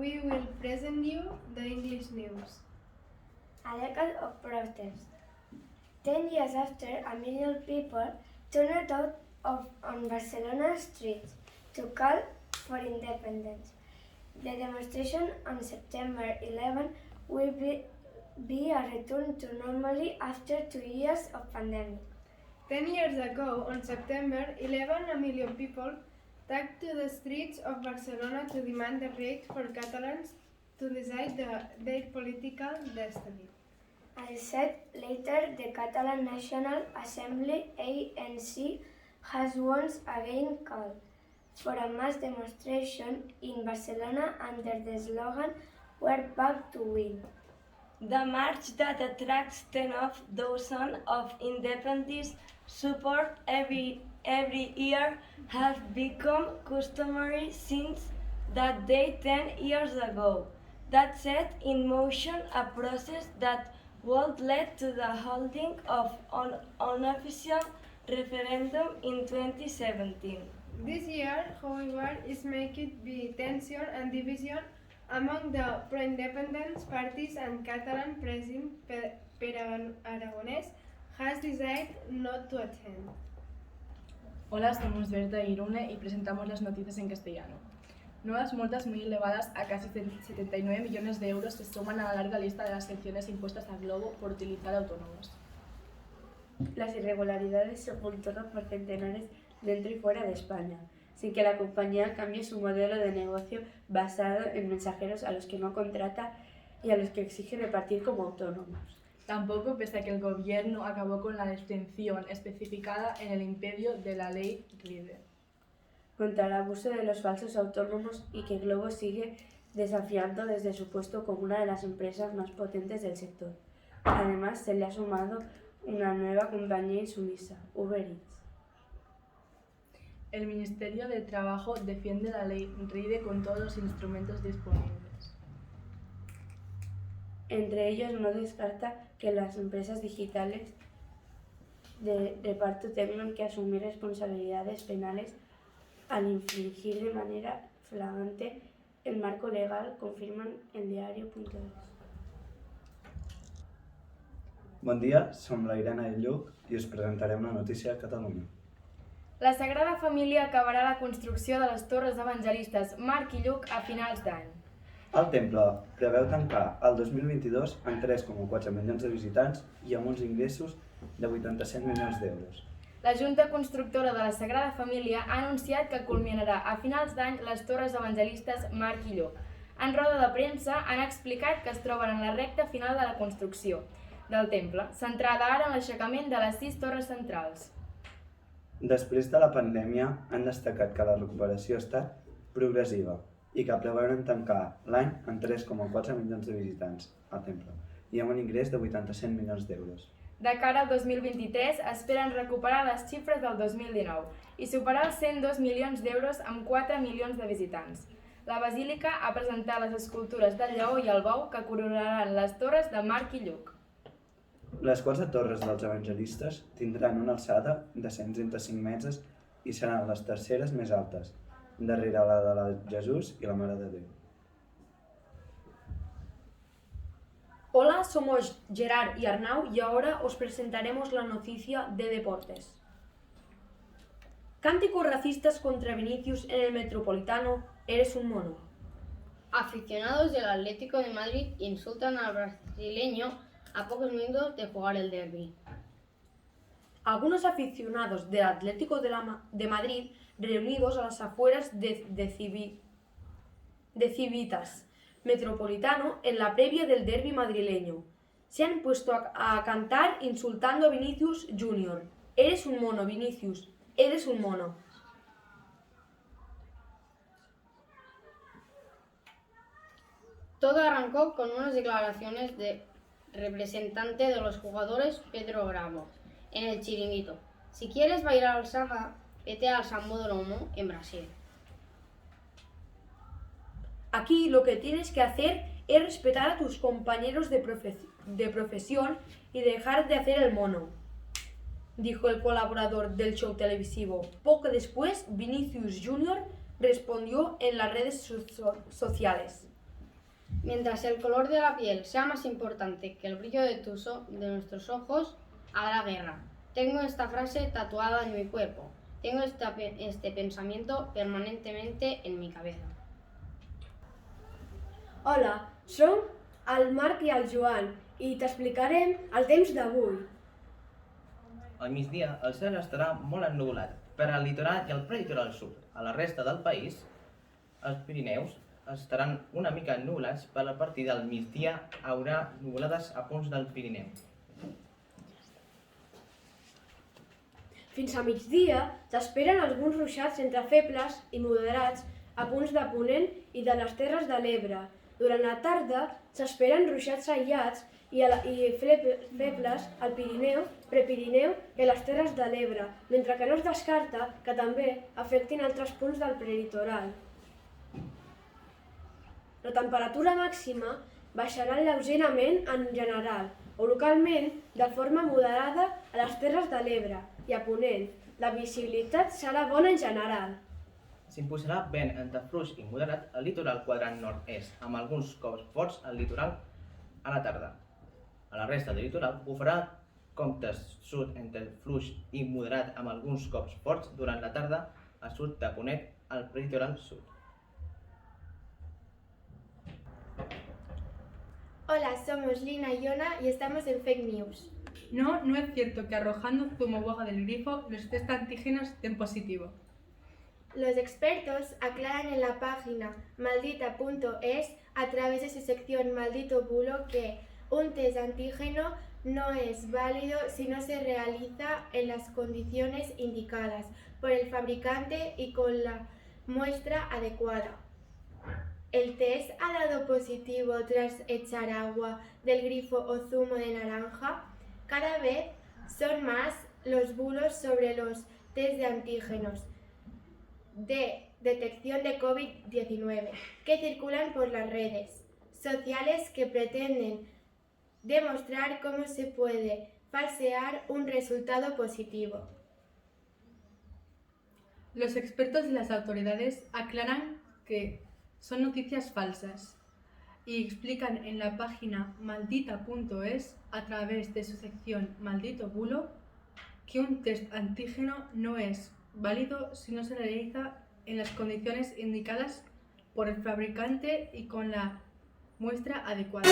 we will present you the English news. A decade of protest. 10 years after, a million people turned out on Barcelona streets to call for independence. The demonstration on September 11 will be a return to normality after 2 years of pandemic. 10 years ago, on September 11, a million people took to the streets of Barcelona to demand the right for Catalans to decide their political destiny. As said later, the Catalan National Assembly ANC has once again called for a mass demonstration in Barcelona under the slogan "We're back to win." The march that attracts 10,000 of independent support every year has become customary since that day 10 years ago. That set in motion a process that would lead to the holding of an unofficial referendum in 2017. This year, however, is marked by tension and division among the pro-independence parties, and Catalan President Pere Aragonès has decided not to attend. Hola, somos Berta y Irune y presentamos las noticias en castellano. Nuevas multas muy elevadas a casi 79 millones de euros se suman a la larga lista de las sanciones impuestas a Globo por utilizar autónomos. Las irregularidades se ocultaron por centenares dentro y fuera de España, sin que la compañía cambie su modelo de negocio basado en mensajeros a los que no contrata y a los que exige repartir como autónomos. Tampoco, pese a que el gobierno acabó con la exención especificada en el imperio de la ley RIDE. Contra el abuso de los falsos autónomos y que Globo sigue desafiando desde su puesto como una de las empresas más potentes del sector. Además, se le ha sumado una nueva compañía insumisa, Uber Eats. El Ministerio de Trabajo defiende la ley RIDE con todos los instrumentos disponibles. Entre ellos, no descarta que las empresas digitales de reparto tengan que asumir responsabilidades penales al infringir de manera flagrante el marco legal, confirman en diario.es. Bon dia, som la Irene i Lluc i us presentarem la notícia de Catalunya. La Sagrada Família acabarà la construcció de les torres evangelistes Marc i Lluc a finals d'any. El temple preveu tancar el 2022 amb 3,4 milions de visitants i amb uns ingressos de 87 milions d'euros. La Junta Constructora de la Sagrada Família ha anunciat que culminarà a finals d'any les torres evangelistes Marc i Lluc. En roda de premsa han explicat que es troben en la recta final de la construcció del temple, centrada ara en l'aixecament de les 6 torres centrals. Després de la pandèmia, han destacat que la recuperació ha estat progressiva i que preveuen tancar l'any amb 3,4 milions de visitants al temple i amb un ingrés de 87 milions d'euros. De cara al 2023, esperen recuperar les xifres del 2019 i superar els 102 milions d'euros amb 4 milions de visitants. La Basílica ha presentat les escultures del lleó i el bou que coronaran les torres de Marc i Lluc. Les 4 torres dels evangelistes tindran una alçada de 135 metres i seran les terceres més altes, darrere la de Jesús y la Mare de Déu. Hola, somos Gerard y Arnau y ahora os presentaremos la noticia de deportes. Cánticos racistas contra Vinicius en el Metropolitano, eres un mono. Aficionados del Atlético de Madrid insultan al brasileño a pocos minutos de jugar el derbi. Algunos aficionados del Atlético de Madrid reunidos a las afueras de Civitas Metropolitano en la previa del derbi madrileño. Se han puesto a cantar insultando a Vinicius Jr. Eres un mono, Vinicius, eres un mono. Todo arrancó con unas declaraciones de representante de los jugadores, Pedro Bravo, en el Chiringuito. Si quieres bailar salsa, vete al Sambódromo en Brasil. Aquí lo que tienes que hacer es respetar a tus compañeros de profesión y dejar de hacer el mono, dijo el colaborador del show televisivo. Poco después, Vinicius Jr. respondió en las redes sociales. Mientras el color de la piel sea más importante que el brillo de nuestros ojos, habrá guerra. Tengo esta frase tatuada en mi cuerpo. Tengo este pensamiento permanentemente en mi cabeza. Hola, som el Marc i el Joan i t'explicarem el temps d'avui. Al migdia el cel estarà molt ennuvolat per al litoral i al prelitoral sud. A la resta del país, els Pirineus estaran una mica ennuvolats, però a partir del migdia haurà nuvolades a punts del Pirineu. Fins a migdia s'esperen alguns ruixats entre febles i moderats a punts de Ponent i de les Terres de l'Ebre. Durant la tarda s'esperen ruixats aïllats i febles al Pirineu, Prepirineu i a les Terres de l'Ebre, mentre que no es descarta que també afectin altres punts del prelitoral. La temperatura màxima baixarà lleugerament en general o localment de forma moderada a les Terres de l'Ebre i a Ponent. La visibilitat serà bona en general. S'imposarà vent entre fluix i moderat al litoral quadrant nord-est, amb alguns cops forts al litoral a la tarda. A la resta del litoral bufarà comptes sud entre fluix i moderat amb alguns cops forts durant la tarda al sud de Ponent al prelitoral sud. Hola, somos Lina y Yona y estamos en Fake News. No, no es cierto que arrojando zumo o agua del grifo los test antígenos den positivo. Los expertos aclaran en la página maldita.es a través de su sección Maldito Bulo que un test antígeno no es válido si no se realiza en las condiciones indicadas por el fabricante y con la muestra adecuada. ¿El test ha dado positivo tras echar agua del grifo o zumo de naranja? Cada vez son más los bulos sobre los test de antígenos de detección de COVID-19 que circulan por las redes sociales que pretenden demostrar cómo se puede falsear un resultado positivo. Los expertos y las autoridades aclaran que son noticias falsas y explican en la página maldita.es a través de su sección Maldito Bulo que un test antígeno no es válido si no se realiza en las condiciones indicadas por el fabricante y con la muestra adecuada.